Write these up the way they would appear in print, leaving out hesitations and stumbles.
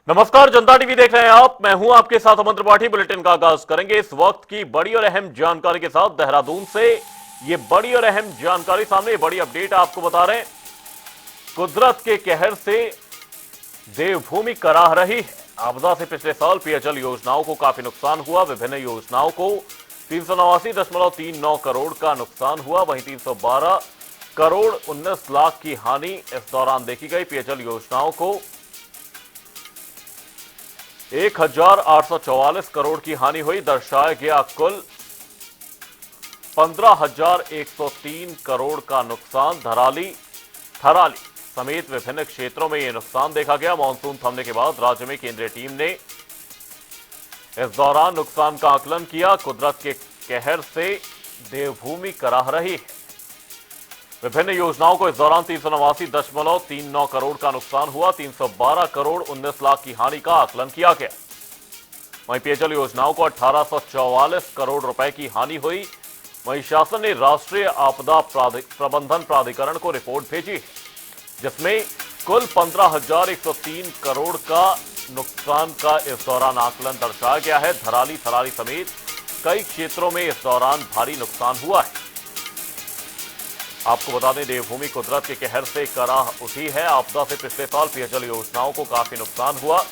नमस्कार, जनता टीवी देख रहे हैं आप। मैं हूं आपके साथ अमन त्रिपाठी। बुलेटिन का आगाज करेंगे इस वक्त की बड़ी और अहम जानकारी के साथ। देहरादून से ये बड़ी और अहम जानकारी सामने, बड़ी अपडेट आपको बता रहे हैं। कुदरत के कहर से देवभूमि कराह रही है। आपदा से पिछले साल पेयजल योजनाओं को काफी नुकसान हुआ। विभिन्न योजनाओं को 389.39 करोड़ का नुकसान हुआ। वहीं 312 करोड़ 19 लाख की हानि इस दौरान देखी गई। पेयजल योजनाओं को 1844 करोड़ की हानि हुई। दर्शाया गया कुल 15,103 करोड़ का नुकसान। थराली समेत विभिन्न क्षेत्रों में यह नुकसान देखा गया। मानसून थमने के बाद राज्य में केंद्रीय टीम ने इस दौरान नुकसान का आकलन किया। कुदरत के कहर से देवभूमि कराह रही है। विभिन्न योजनाओं को इस दौरान 389.39 करोड़ का नुकसान हुआ। 312 करोड़ 19 लाख की हानि का आकलन किया गया। वहीं पेयजल योजनाओं को 1844 करोड़ रुपए की हानि हुई। वहीं शासन ने राष्ट्रीय आपदा प्रबंधन प्राधिकरण को रिपोर्ट भेजी, जिसमें कुल 15,103 करोड़ का नुकसान का इस दौरान आकलन दर्शाया गया है। थराली समेत कई क्षेत्रों में इस दौरान भारी नुकसान हुआ है। आपको बता दें, देवभूमि कुदरत के कहर से कराह उठी है। आपदा से पिछले साल पेयजल योजनाओं को काफी नुकसान हुआ,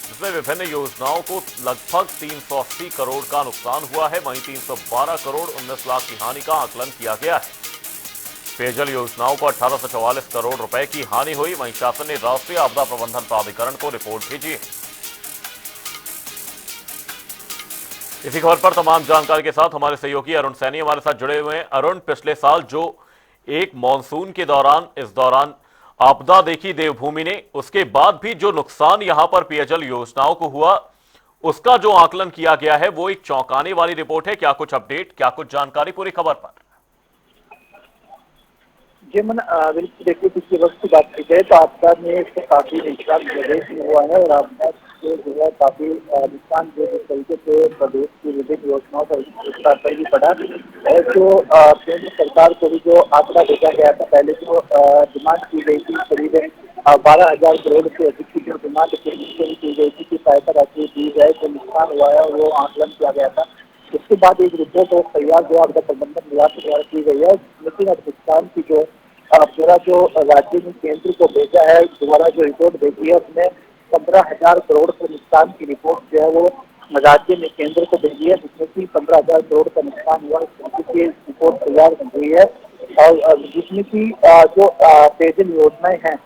जिसमें विभिन्न योजनाओं को लगभग 380 करोड़ का नुकसान हुआ है। वहीं 312 करोड़ 19 लाख की हानि का आकलन किया गया है। पेयजल योजनाओं को 1844 करोड़ रुपए की हानि हुई। वहीं शासन ने राष्ट्रीय आपदा प्रबंधन प्राधिकरण को रिपोर्ट भेजी। इसी खबर पर तमाम जानकारी के साथ हमारे सहयोगी अरुण सैनी हमारे साथ जुड़े हुए हैं। अरुण, पिछले साल जो एक मानसून के दौरान इस दौरान आपदा देखी देवभूमि ने, उसके बाद भी जो नुकसान यहां पर पेयजल योजनाओं को हुआ, उसका जो आकलन किया गया है वो एक चौंकाने वाली रिपोर्ट है। क्या कुछ अपडेट, क्या कुछ जानकारी पूरी खबर पर? जी मन, बिल्कुल देखिए, पिछले वक्त की बात की जाए तो आपदा में इसका काफी नुकसान प्रदेश में हुआ है और आपदा से जो है काफी नुकसान जो जिस तरीके से प्रदेश की विभिन्न योजनाओं पर उसका असर भी पड़ा। और जो केंद्र सरकार को भी जो आंकड़ा भेजा गया था, पहले जो डिमांड की गई थी करीब 12,000 करोड़ से अधिक की जो डिमांड केंद्र से भी की गई थी कि सहायता राशि दी जाए, जो नुकसान हुआ है वो आकलन किया गया था। उसके बाद एक रिपोर्ट और तैयार जो आपदा प्रबंधन विभाग के द्वारा की गई है, लेकिन अब नुकसान की जो पूरा जो राज्य में केंद्र को भेजा है, दोबारा जो रिपोर्ट भेजी है उसमें 15,000 करोड़ के नुकसान की रिपोर्ट जो है वो राज्य में केंद्र को भेजी है, जिसमें कि 15,000 करोड़ का नुकसान हुआ। इस तरीके की रिपोर्ट तैयार हुई है और जिसमें कि जो पेयजल योजनाएं हैं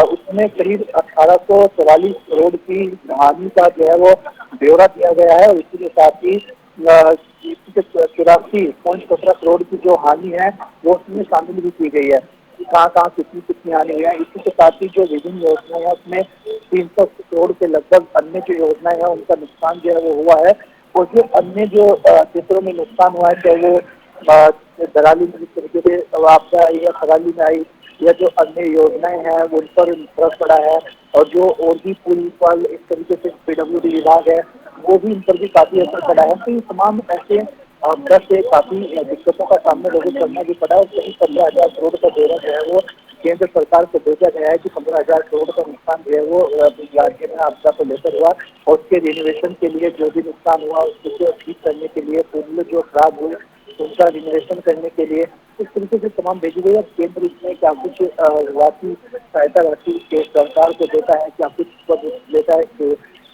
उसमें करीब 1844 करोड़ की हानि का जो है वो ब्यौरा दिया गया है। और इसी के साथ ही 84.17 करोड़ की जो हानि है वो उसमें शामिल भी की गई है, कहाँ कहाँ कितनी कितनी हानि हुई है। इसी के साथ ही जो विभिन्न योजनाएं हैं उसमें 300 करोड़ के लगभग अन्य जो योजनाएं हैं उनका नुकसान जो है वो हुआ है। और जो अन्य जो क्षेत्रों में नुकसान हुआ है, चाहे वो दराली में जिस तरीके से आपदा आई या खराली में आई, या जो अन्य योजनाएं हैं उन पर फर्क पड़ा है। और जो और भी पुल पर इस तरीके से PWD विभाग है वो भी इन पर भी काफी असर पड़ा है। तो ये तमाम ऐसे आपदा से काफी दिक्कतों का सामना लोगों को करना भी पड़ा है। करीब 15,000 करोड़ का ब्यौरा जो है वो केंद्र सरकार को भेजा गया है कि 15,000 करोड़ का नुकसान जो है वो राज्य में आपदा को लेकर हुआ और उसके रिनोवेशन के लिए जो भी नुकसान हुआ उसको ठीक करने के लिए, पुल जो खराब हुए उनका रिनोवेशन करने के लिए इस तरीके से तमाम भेजी गई है। केंद्र इसमें क्या कुछ राशि, सहायता राशि सरकार को देता है, क्या कुछ देता है,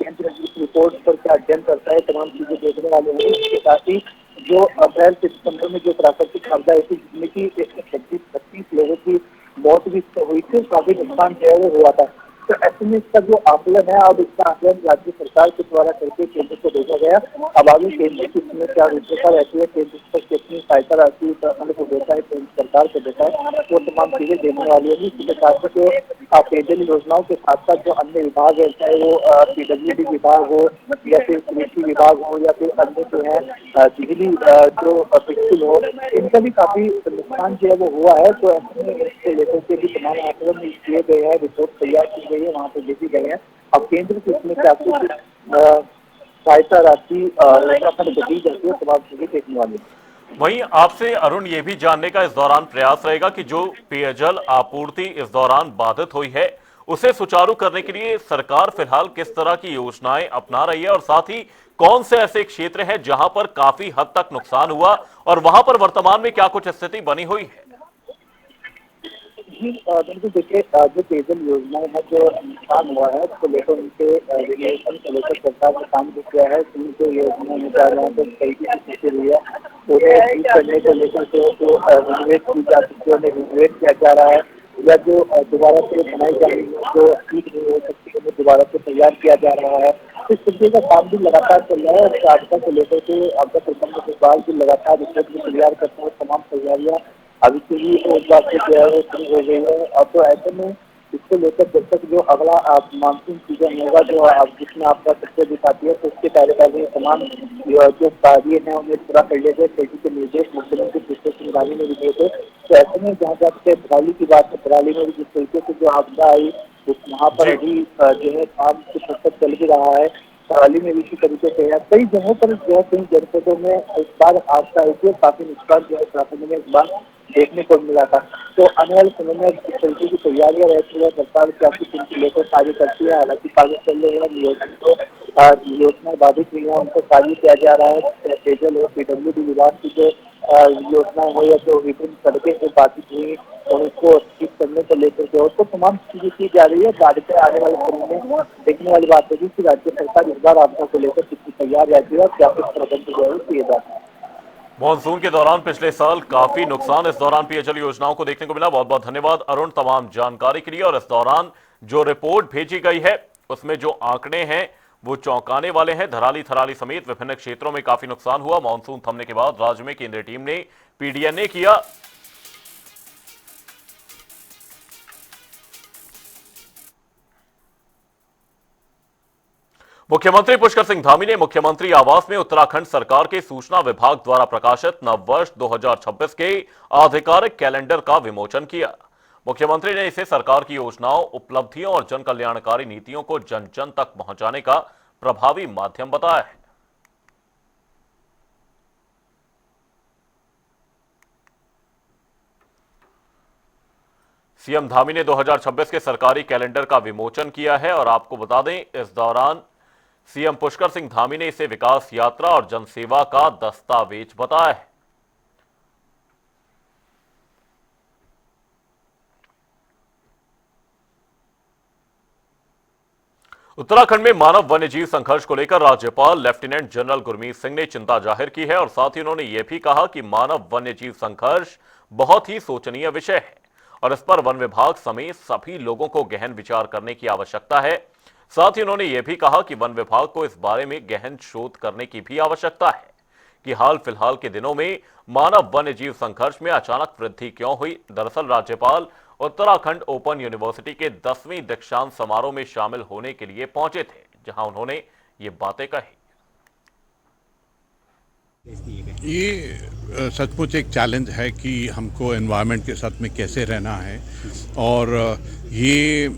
केंद्र इस रिपोर्ट पर क्या अध्ययन करता है, तमाम चीजें देखने वाले हैं। इसके साथ ही जो अप्रैल से सितंबर में जो प्राकृतिक आपदा आई थी जिसमें की 136 लोगों की मौत भी हुई थी, काफी नुकसान जो है वो हुआ था। तो ऐसे में इसका जो आकलन है, अब इसका आकलन राज्य सरकार के द्वारा करके केंद्र को भेजा गया। अब आगे केंद्र की इसमें क्या रूपरेखा रहती है, केंद्र पर कितनी सहायता राशि उत्तराखंड को देता है, केंद्र सरकार को देता है, वो तमाम चीजें देखने वाली होगी। इसके साथ जो पेयजल योजनाओं के साथ साथ जो अन्य विभाग है, चाहे वो PWD विभाग हो या फिर कृषि विभाग हो या फिर अन्य जो है बिजली जो पिछली हो, इनका भी काफी नुकसान जो है वो हुआ है। तो ऐसे में इसको लेकर के भी तमाम आकलन किए गए हैं, रिपोर्ट तैयार की गई है, वहाँ पे भेजी गई है। अब केंद्र की इसमें क्या कुछ सहायता राशि उत्तराखंड को दी जाती है, तमाम चीजें देखने वाली है। वहीं आपसे अरुण ये भी जानने का इस दौरान प्रयास रहेगा कि जो पेयजल आपूर्ति इस दौरान बाधित हुई है, उसे सुचारू करने के लिए सरकार फिलहाल किस तरह की योजनाएं अपना रही है और साथ ही कौन से ऐसे क्षेत्र हैं जहां पर काफी हद तक नुकसान हुआ और वहां पर वर्तमान में क्या कुछ स्थिति बनी हुई है। जी बिल्कुल देखिए, जो पेयजल योजनाएं हैं, जो नुकसान हुआ है उसको लेकर उनके रिलेशन को लेकर सरकार ने काम जो किया है, तीन जो योजना में जा रहे हैं तो कई की स्थिति हुई है, उन्हें ठीक करने को लेकर जो रिनोवेट की जा सकती है उन्हें रिनोवेट किया जा रहा है, या जो दोबारा से बनाई जा रही है जो ठीक नहीं हो सकती उन्हें दोबारा से तैयार किया जा रहा है। इस तरीके का काम भी लगातार चल रहा है और आपदा को लेकर के आपदा प्रबंधन विभाग भी लगातार रिपोर्ट भी तैयार करते हैं। तमाम तैयारियां अभी से ही एक बार से जो है वो शुरू हो गई है। अब तो ऐसे में इसको लेकर जब तक जो अगला मानसून सीजन होगा जो जिसमें आपका सबसे दिखाती है, तो उसके पहले तमाम जो कार्य है उन्हें पूरा कर लिए गए। तेजी के निर्देश मुख्यमंत्री पुष्कर सिंह धामी ने भी दिए थे। तो ऐसे में जहाँ जहाँ पे पराली की बात है, पराली में भी जिस तरीके से जो आपदा आई वहाँ पर जी। अभी जो है काम कुछ हद तक चल भी रहा है। पराली में भी इसी तरीके से है, कई जगहों पर जो है कई जनपदों में इस बार आपदा आई थी, काफी नुकसान जो है शासन में इस बार देखने को मिला था। तो आने वाले समय में इस तरीके की तैयारियां रहती है, सरकार क्या कुछ इनको लेकर कार्य करती है। हालांकि कार्य चल रहे हैं, योजना बाधित हुई है उनको कार्य किया जा रहा है। पेयजल और पीडब्ल्यूडी विभाग की जो योजनाएं हो या जो विभिन्न सड़कें जो बाधित हुई उनको ठीक करने को लेकर के तो तमाम चीजें की जा रही है। राज्य से आने वाले समय में देखने वाली बात होगी कि राज्य सरकार इस बार आपदा को लेकर कितनी तैयार रहती है और क्या कुछ प्रबंध जो है किए जाते हैं। मॉनसून के दौरान पिछले साल काफी नुकसान इस दौरान पेयजल योजनाओं को देखने को मिला। बहुत बहुत धन्यवाद अरुण तमाम जानकारी के लिए। और इस दौरान जो रिपोर्ट भेजी गई है उसमें जो आंकड़े हैं वो चौंकाने वाले हैं। धराली थराली समेत विभिन्न क्षेत्रों में काफी नुकसान हुआ। मॉनसून थमने के बाद राज्य में केंद्रीय टीम ने पीडीएनए किया। मुख्यमंत्री पुष्कर सिंह धामी ने मुख्यमंत्री आवास में उत्तराखंड सरकार के सूचना विभाग द्वारा प्रकाशित नववर्ष 2026 के आधिकारिक कैलेंडर का विमोचन किया। मुख्यमंत्री ने इसे सरकार की योजनाओं, उपलब्धियों और जन कल्याणकारी नीतियों को जन जन तक पहुंचाने का प्रभावी माध्यम बताया है। सीएम धामी ने 2026 के सरकारी कैलेंडर का विमोचन किया है और आपको बता दें इस दौरान सीएम पुष्कर सिंह धामी ने इसे विकास यात्रा और जनसेवा का दस्तावेज बताया है। उत्तराखंड में मानव वन्यजीव संघर्ष को लेकर राज्यपाल लेफ्टिनेंट जनरल गुरमीत सिंह ने चिंता जाहिर की है और साथ ही उन्होंने यह भी कहा कि मानव वन्यजीव संघर्ष बहुत ही शोचनीय विषय है और इस पर वन विभाग समेत सभी लोगों को गहन विचार करने की आवश्यकता है। साथ ही उन्होंने यह भी कहा कि वन विभाग को इस बारे में गहन शोध करने की भी आवश्यकता है कि हाल फिलहाल के दिनों में मानव वन्यजीव संघर्ष में अचानक वृद्धि क्यों हुई। दरअसल राज्यपाल उत्तराखंड ओपन यूनिवर्सिटी के 10वीं दीक्षांत समारोह में शामिल होने के लिए पहुंचे थे, जहां उन्होंने ये बातें कही। ये सचमुच एक चैलेंज है कि हमको एनवायरनमेंट के साथ में कैसे रहना है और ये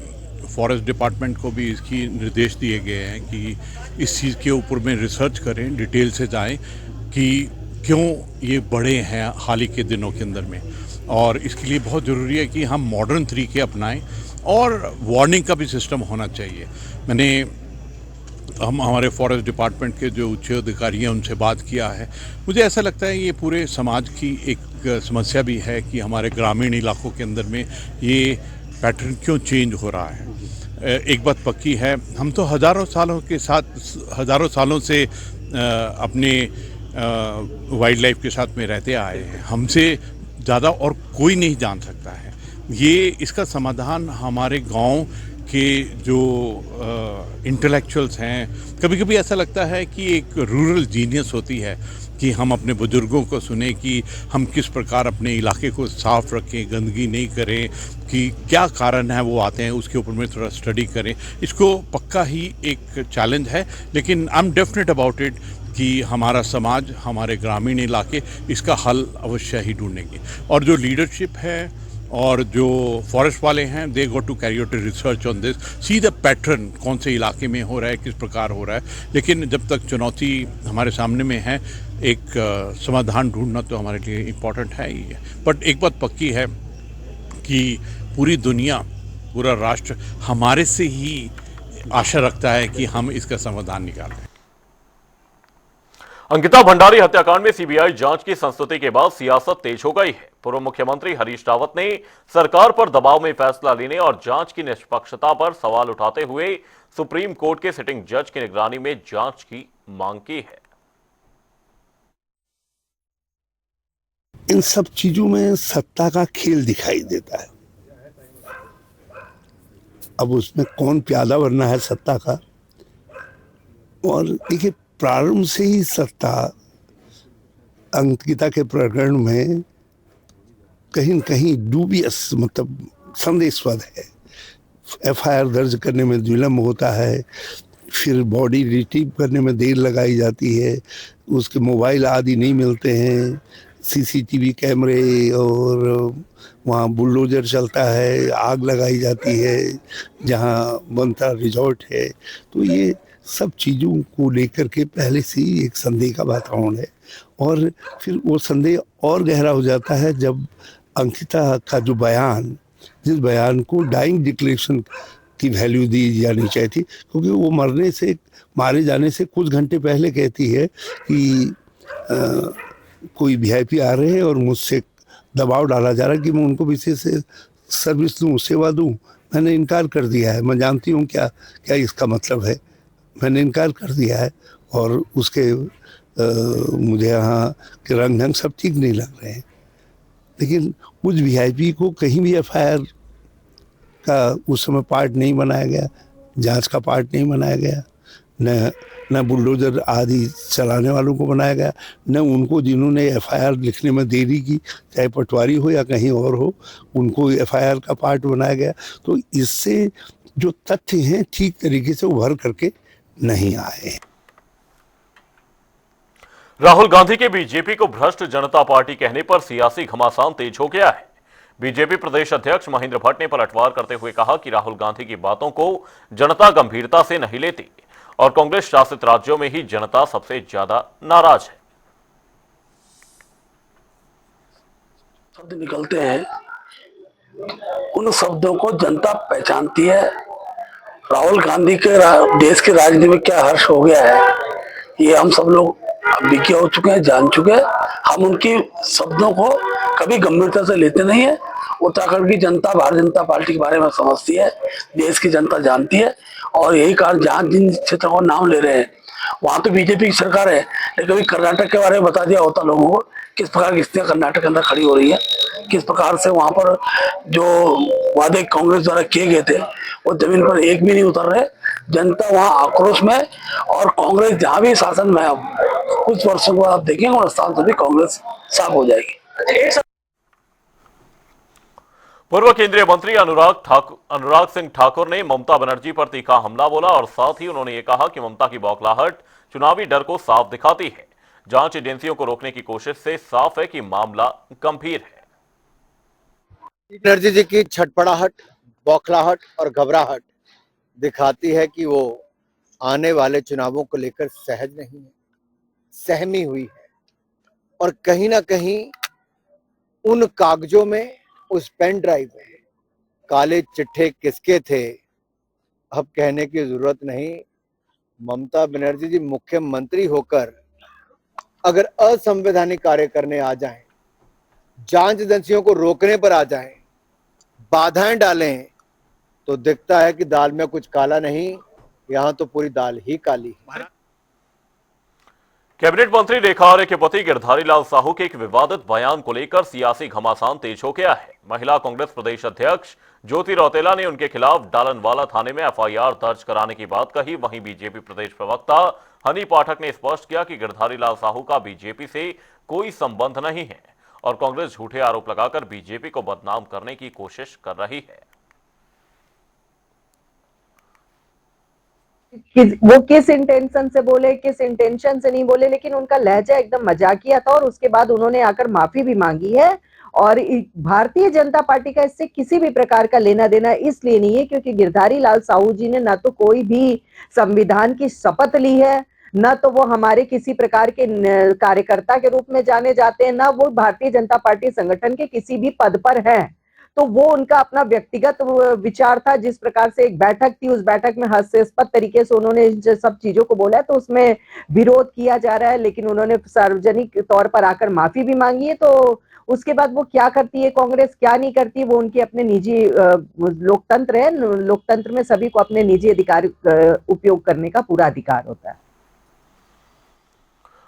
फॉरेस्ट डिपार्टमेंट को भी इसकी निर्देश दिए गए हैं कि इस चीज़ के ऊपर में रिसर्च करें, डिटेल से जाएं कि क्यों ये बढ़े हैं हाल ही के दिनों के अंदर में। और इसके लिए बहुत ज़रूरी है कि हम मॉडर्न तरीके अपनाएं और वार्निंग का भी सिस्टम होना चाहिए। हम हमारे फॉरेस्ट डिपार्टमेंट के जो उच्च अधिकारी हैं उनसे बात किया है। मुझे ऐसा लगता है ये पूरे समाज की एक समस्या भी है कि हमारे ग्रामीण इलाकों के अंदर में ये पैटर्न क्यों चेंज हो रहा है। एक बात पक्की है, हम तो हज़ारों सालों से अपने वाइल्ड लाइफ के साथ में रहते आए हैं। हमसे ज़्यादा और कोई नहीं जान सकता है। इसका समाधान हमारे गांव के जो इंटेलेक्चुअल्स हैं, कभी कभी ऐसा लगता है कि एक रूरल जीनियस होती है कि हम अपने बुजुर्गों को सुने कि हम किस प्रकार अपने इलाके को साफ रखें, गंदगी नहीं करें, कि क्या कारण है वो आते हैं, उसके ऊपर में थोड़ा स्टडी करें। इसको पक्का ही एक चैलेंज है, लेकिन I am definite about it कि हमारा समाज, हमारे ग्रामीण इलाके इसका हल अवश्य ही ढूंढेंगे। और जो लीडरशिप है और जो फॉरेस्ट वाले हैं, they go to carry out research on this, see the pattern, कौन से इलाके में हो रहा है, किस प्रकार हो रहा है। लेकिन जब तक चुनौती हमारे सामने में है, एक समाधान ढूंढना तो हमारे लिए इम्पोर्टेंट है ही है। बट एक बात पक्की है कि पूरी दुनिया पूरा राष्ट्र हमारे से ही आशा रखता है कि हम इसका समाधान निकालें। अंकिता भंडारी हत्याकांड में सीबीआई जांच की संस्तुति के बाद सियासत तेज हो गई है। पूर्व मुख्यमंत्री हरीश रावत ने सरकार पर दबाव में फैसला लेने और जांच की निष्पक्षता पर सवाल उठाते हुए सुप्रीम कोर्ट के सिटिंग जज की निगरानी में जांच की मांग की है। इन सब चीजों में सत्ता का खेल दिखाई देता है। अब उसमें कौन प्यादा बनना है सत्ता का, और देखिए प्रारंभ से ही सत्ता अंकिता के प्रकरण में कहीं न कहीं डूबियस, मतलब संदेशवाद है। एफआईआर दर्ज करने में विलम्ब होता है, फिर बॉडी रिट्रीव करने में देर लगाई जाती है, उसके मोबाइल आदि नहीं मिलते हैं, सीसीटीवी कैमरे और वहाँ बुलडोजर चलता है, आग लगाई जाती है जहाँ बनता रिजॉर्ट है। तो ये सब चीज़ों को लेकर के पहले से ही एक संदेह का वातावरण है, और फिर वो संदेह और गहरा हो जाता है जब अंकिता का जो बयान, जिस बयान को डाइंग डिक्लेरेशन की वैल्यू दी जानी चाहिए थी, क्योंकि वो मारे जाने से कुछ घंटे पहले कहती है कि कोई वीआईपी आ रहे हैं और मुझसे दबाव डाला जा रहा है कि मैं उनको विशेष सर्विस दूँ, सेवा दूँ। मैंने इनकार कर दिया है, मैं जानती हूँ क्या क्या इसका मतलब है, मैंने इनकार कर दिया है, और उसके मुझे यहाँ के रंग ढंग सब ठीक नहीं लग रहे हैं। लेकिन उस वीआईपी को कहीं भी एफआईआर का उस समय पार्ट नहीं बनाया गया, जांच का पार्ट नहीं बनाया गया, न बुलडोजर आदि चलाने वालों को बनाया गया, न उनको जिन्होंने एफआईआर लिखने में देरी की, चाहे पटवारी हो या कहीं और हो, उनको एफआईआर का पार्ट बनाया गया। तो इससे जो तथ्य हैं ठीक तरीके से उभर करके नहीं आए। राहुल गांधी के बीजेपी को भ्रष्ट जनता पार्टी कहने पर सियासी घमासान तेज हो गया है। बीजेपी प्रदेश अध्यक्ष महेंद्र भट्ट ने पलटवार करते हुए कहा कि राहुल गांधी की बातों को जनता गंभीरता से नहीं लेती और कांग्रेस शासित राज्यों में ही जनता सबसे ज्यादा नाराज है। शब्द निकलते हैं, उन शब्दों को जनता पहचानती है। राहुल गांधी के देश की राजनीति में क्या हर्ष हो गया है, ये हम सब लोग विज्ञ हो चुके हैं, जान चुके हैं। हम उनकी शब्दों को कभी गंभीरता से लेते नहीं है। उत्तराखंड की जनता भारतीय जनता पार्टी के बारे में समझती है, देश की जनता जानती है, और यही कारण जहाँ जिन क्षेत्रों का नाम ले रहे हैं वहां तो बीजेपी की सरकार है, लेकिन कभी कर्नाटक के बारे में बता दिया होता लोगों को, किस प्रकार की स्थितियां कर्नाटक के अंदर खड़ी हो रही है, किस प्रकार से वहां पर जो वादे कांग्रेस द्वारा किए गए थे वो जमीन पर एक भी नहीं उतर रहे। जनता वहां आक्रोश में, और कांग्रेस जहां भी शासन में अब कुछ वर्षों के बाद आप देखेंगे उन स्थान से भी कांग्रेस साफ हो जाएगी। पूर्व केंद्रीय मंत्री अनुराग सिंह ठाकुर ने ममता बनर्जी पर तीखा हमला बोला और साथ ही उन्होंने ये कहा कि ममता की बौखलाहट चुनावी डर को साफ दिखाती है। जांच एजेंसियों को रोकने की कोशिश से साफ है कि मामला गंभीर है। बनर्जी जी की छटपटाहट, बौखलाहट और घबराहट दिखाती है कि वो आने वाले चुनावों को लेकर सहज नहीं है, सहमी हुई है, और कहीं ना कहीं उन कागजों में, उस पेन ड्राइव में काले चिट्ठे किसके थे अब कहने की जरूरत नहीं। ममता बनर्जी जी मुख्यमंत्री होकर अगर असंवैधानिक कार्य करने आ जाएं, जांच एजेंसियों को रोकने पर आ जाएं, बाधाएं डालें, तो दिखता है कि दाल में कुछ काला नहीं, यहां तो पूरी दाल ही काली है। कैबिनेट मंत्री रेखा आर्य के पति गिरधारी लाल साहू के एक विवादित बयान को लेकर सियासी घमासान तेज हो गया है। महिला कांग्रेस प्रदेश अध्यक्ष ज्योति रौतेला ने उनके खिलाफ डालनवाला थाने में एफआईआर दर्ज कराने की बात कही। वहीं बीजेपी प्रदेश प्रवक्ता हनी पाठक ने स्पष्ट किया कि गिरधारी लाल साहू का बीजेपी से कोई संबंध नहीं है और कांग्रेस झूठे आरोप लगाकर बीजेपी को बदनाम करने की कोशिश कर रही है। वो किस इंटेंशन से बोले, किस इंटेंशन से नहीं बोले, लेकिन उनका लहजा एकदम मजाकिया था और उसके बाद उन्होंने आकर माफी भी मांगी है। और भारतीय जनता पार्टी का इससे किसी भी प्रकार का लेना देना इसलिए नहीं है क्योंकि गिरधारी लाल साहू जी ने ना तो कोई भी संविधान की शपथ ली है, न तो वो हमारे किसी प्रकार के कार्यकर्ता के रूप में जाने जाते हैं, ना वो भारतीय जनता पार्टी संगठन के किसी भी पद पर हैं। तो वो उनका अपना व्यक्तिगत विचार था। जिस प्रकार से एक बैठक थी, उस बैठक में हास्यास्पद तरीके से उन्होंने इन सब चीजों को बोला है, तो उसमें विरोध किया जा रहा है। लेकिन उन्होंने सार्वजनिक तौर पर आकर माफी भी मांगी है। तो उसके बाद वो क्या करती है कांग्रेस, क्या नहीं करती, वो उनकी अपने निजी लोकतंत्र है। लोकतंत्र में सभी को अपने निजी अधिकार उपयोग करने का पूरा अधिकार होता है।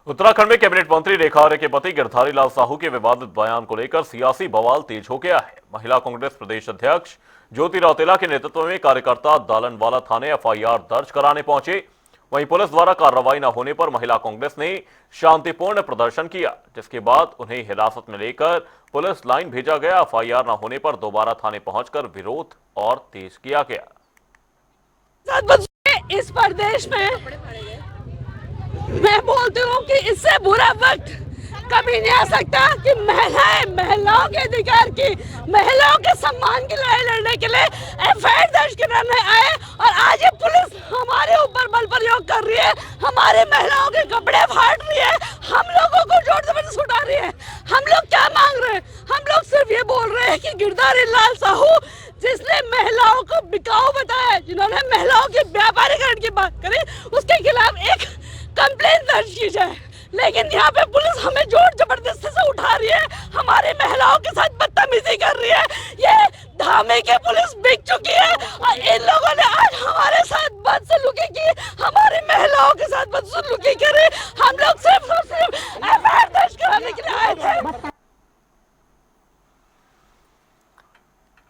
उत्तराखंड में कैबिनेट मंत्री रेखा आर्य के पति गिरधारी लाल साहू के विवादित बयान को लेकर सियासी बवाल तेज हो गया है। महिला कांग्रेस प्रदेश अध्यक्ष ज्योति रौतेला के नेतृत्व में कार्यकर्ता दालनवाला थाने एफआईआर दर्ज कराने पहुंचे। वहीं पुलिस द्वारा कार्रवाई न होने पर महिला कांग्रेस ने शांतिपूर्ण प्रदर्शन किया, जिसके बाद उन्हें हिरासत में लेकर पुलिस लाइन भेजा गया। एफआईआर न होने पर दोबारा थाने पहुंचकर विरोध और तेज किया गया। इस प्रदेश में मैं बोलती हूँ कि इससे बुरा वक्त कभी नहीं आ सकता कि महिलाओं के अधिकार की, महिलाओं के सम्मान की लड़ाई लड़ने के लिए एफआईआर दर्ज कराने आए, और आज ये पुलिस हमारे ऊपर बल प्रयोग कर रही है, हमारे महिलाओं के कपड़े फाड़ रही है, हम लोगों को जोर जबरदस्ती उठा रही है। हम लोग क्या मांग रहे हैं? हम लोग सिर्फ ये बोल रहे हैं कि गिरधारी लाल साहू जिसने महिलाओं को बिकाऊ बताया, जिन्होंने महिलाओं के व्यापारीकरण की बात करी, उसके खिलाफ एक कंप्लेंट दर्ज की जाए। लेकिन यहाँ पे पुलिस हमें जोर जबरदस्ती से उठा रही है, हमारी महिलाओं के साथ बदतमीजी कर रही है। ये धामे की पुलिस बिक चुकी है, और इन लोगों ने आज हमारे साथ बदसलूकी की, हमारी महिलाओं के साथ बदसलूकी करी। हम लोग सिर्फ और सिर्फ एफआईआर दर्ज कराने के लिए आए थे।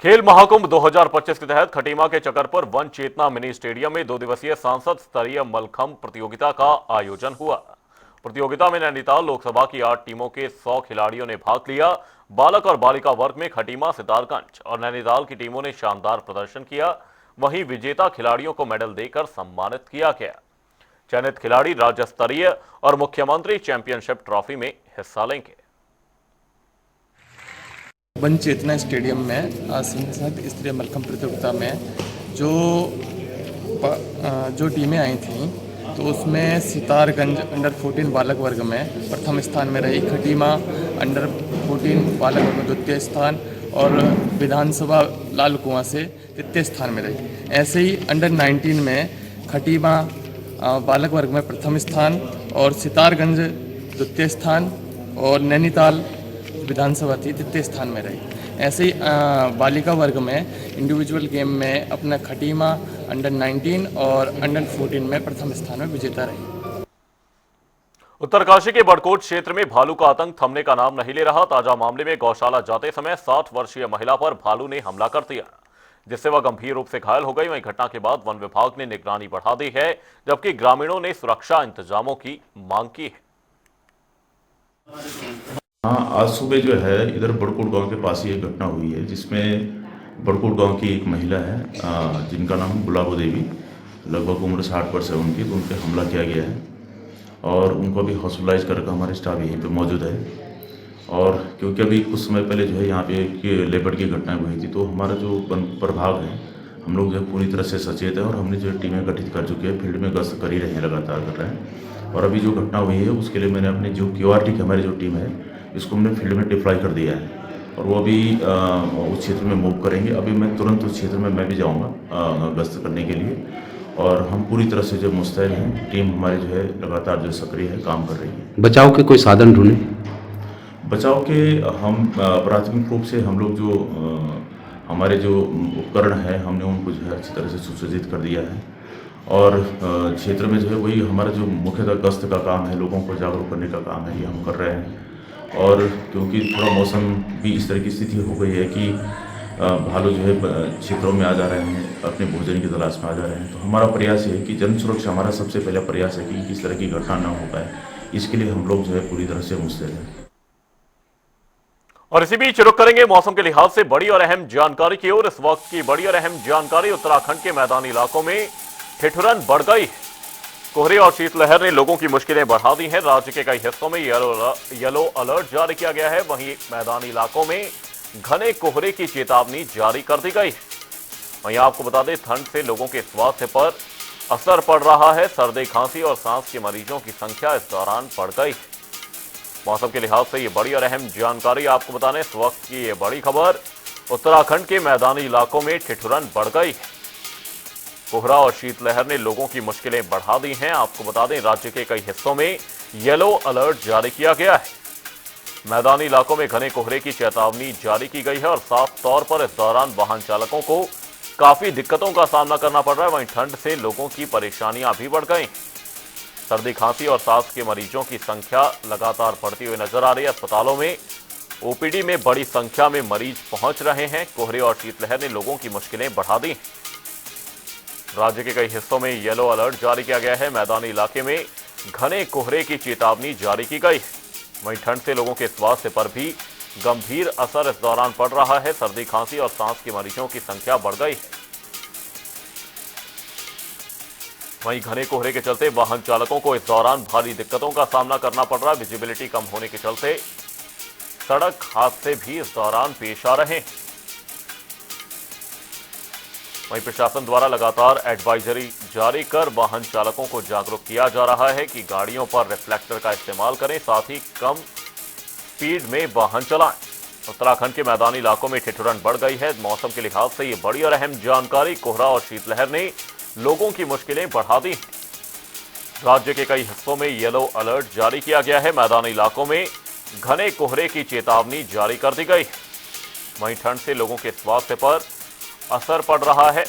खेल महाकुंभ 2025 के तहत खटीमा के चकरपुर वन चेतना मिनी स्टेडियम में 2 दिवसीय सांसद स्तरीय मलखंभ प्रतियोगिता का आयोजन हुआ। प्रतियोगिता में नैनीताल लोकसभा की 8 टीमों के 100 खिलाड़ियों ने भाग लिया। बालक और बालिका वर्ग में खटीमा, सितारगंज और नैनीताल की टीमों ने शानदार प्रदर्शन किया। वहीं विजेता खिलाड़ियों को मेडल देकर सम्मानित किया गया। चयनित खिलाड़ी राज्य स्तरीय और मुख्यमंत्री चैंपियनशिप ट्रॉफी में हिस्सा लेंगे। वन चेतना स्टेडियम में सांसद स्तरीय मलखंभ प्रतियोगिता में जो टीमें आई थीं, तो उसमें सितारगंज अंडर 14 बालक वर्ग में प्रथम स्थान में रही, खटीमा अंडर 14 बालक वर्ग में द्वितीय स्थान, और विधानसभा लाल कुआं से तृतीय स्थान में रही। ऐसे ही अंडर 19 में खटीमा बालक वर्ग में प्रथम स्थान, और सितारगंज द्वितीय स्थान, और नैनीताल विधानसभा थी तृतीय स्थान में रही। ऐसे ही बालिका वर्ग में इंडिविजुअल गेम में अपना खटीमा अंडर 19 और अंडर 14 में प्रथम स्थान में विजेता रही। उत्तरकाशी के बड़कोट क्षेत्र में भालू का आतंक थमने का नाम नहीं ले रहा। ताजा मामले में गौशाला जाते समय 60 वर्षीय महिला पर भालू ने हमला कर दिया, जिससे वह गंभीर रूप से घायल हो गई। वहीं घटना के बाद वन विभाग ने निगरानी बढ़ा दी है, जबकि ग्रामीणों ने सुरक्षा इंतजामों की मांग की है। हाँ, आज सुबह जो है इधर बड़कोट गांव के पास ही एक घटना हुई है, जिसमें बड़कोट गांव की एक महिला है जिनका नाम गुलाबो देवी, लगभग उम्र 60 वर्ष है उनकी, तो उन पर हमला किया गया है और उनको अभी हॉस्पिटलाइज करके हमारे स्टाफ यहीं पे मौजूद है। और क्योंकि अभी कुछ समय पहले जो है यहाँ पे एक लेपर्ड की घटना हुई थी, तो हमारा जो वन प्रभाग है, हम लोग जो है पूरी तरह से सचेत है और हमने जो टीमें गठित कर चुके हैं, फील्ड में गश्त कर ही रहे हैं, लगातार कर रहे हैं। और अभी जो घटना हुई है उसके लिए मैंने अपनी जो QRT की हमारी जो टीम है, इसको हमने फील्ड में डिप्लॉय कर दिया है और वो अभी उस क्षेत्र में मूव करेंगे। अभी मैं तुरंत उस क्षेत्र में मैं भी जाऊंगा गश्त करने के लिए, और हम पूरी तरह से जो मुस्तैद हैं, टीम हमारी जो है लगातार जो सक्रिय है, काम कर रही है। बचाव के कोई साधन ढूंढे? बचाव के हम प्राथमिक रूप से हम लोग जो हमारे जो उपकरण है, हमने उनको जो है अच्छी तरह से सुसज्जित कर दिया है और क्षेत्र में जो है वही हमारा जो मुख्यतः गश्त का काम है, लोगों को जागरूक करने का काम है, ये हम कर रहे हैं। और क्योंकि थोड़ा मौसम भी इस तरह की स्थिति हो गई है कि भालू जो है क्षेत्रों में आ जा रहे हैं, अपने भोजन की तलाश में आ जा रहे हैं, तो हमारा प्रयास है कि जन सुरक्षा हमारा सबसे पहला प्रयास है कि इस तरह की घटना ना हो पाए। इसके लिए हम लोग जो है पूरी तरह से मुस्तैद हैं। और इसी बीच रुक करेंगे मौसम के लिहाज से बड़ी और अहम जानकारी की ओर। इस वक्त की बड़ी और अहम जानकारी, उत्तराखंड के मैदानी इलाकों में ठिठुरन बढ़ गई। कोहरे और शीतलहर ने लोगों की मुश्किलें बढ़ा दी हैं। राज्य के कई हिस्सों में येलो अलर्ट जारी किया गया है। वहीं मैदानी इलाकों में घने कोहरे की चेतावनी जारी कर दी गई। वहीं आपको बता दें, ठंड से लोगों के स्वास्थ्य पर असर पड़ रहा है। सर्दी, खांसी और सांस के मरीजों की संख्या इस दौरान बढ़ गई। मौसम के लिहाज से ये बड़ी और अहम जानकारी आपको बताने इस वक्त की ये बड़ी खबर। उत्तराखंड के मैदानी इलाकों में ठिठुरन बढ़ गई है। कोहरा और शीतलहर ने लोगों की मुश्किलें बढ़ा दी हैं। आपको बता दें, राज्य के कई हिस्सों में येलो अलर्ट जारी किया गया है। मैदानी इलाकों में घने कोहरे की चेतावनी जारी की गई है और साफ तौर पर इस दौरान वाहन चालकों को काफी दिक्कतों का सामना करना पड़ रहा है। वहीं ठंड से लोगों की परेशानियां भी बढ़ गई। सर्दी, खांसी और सांस के मरीजों की संख्या लगातार बढ़ती हुई नजर आ रही है। अस्पतालों में ओपीडी में बड़ी संख्या में मरीज पहुंच रहे हैं। कोहरे और शीतलहर ने लोगों की मुश्किलें बढ़ा दी। राज्य के कई हिस्सों में येलो अलर्ट जारी किया गया है। मैदानी इलाके में घने कोहरे की चेतावनी जारी की गई है। वहीं ठंड से लोगों के स्वास्थ्य पर भी गंभीर असर इस दौरान पड़ रहा है। सर्दी, खांसी और सांस के मरीजों की संख्या बढ़ गई है। वहीं घने कोहरे के चलते वाहन चालकों को इस दौरान भारी दिक्कतों का सामना करना पड़ रहा है। विजिबिलिटी कम होने के चलते सड़क हादसे भी इस दौरान पेश आ रहे हैं। वहीं प्रशासन द्वारा लगातार एडवाइजरी जारी कर वाहन चालकों को जागरूक किया जा रहा है कि गाड़ियों पर रिफ्लेक्टर का इस्तेमाल करें, साथ ही कम स्पीड में वाहन चलाएं। उत्तराखंड के मैदानी इलाकों में ठिठुरन बढ़ गई है। मौसम के लिहाज से ये बड़ी और अहम जानकारी। कोहरा और शीतलहर ने लोगों की मुश्किलें बढ़ा दी। राज्य के कई हिस्सों में येलो अलर्ट जारी किया गया है। मैदानी इलाकों में घने कोहरे की चेतावनी जारी कर दी गई। वहीं ठंड से लोगों के स्वास्थ्य पर असर पड़ रहा है।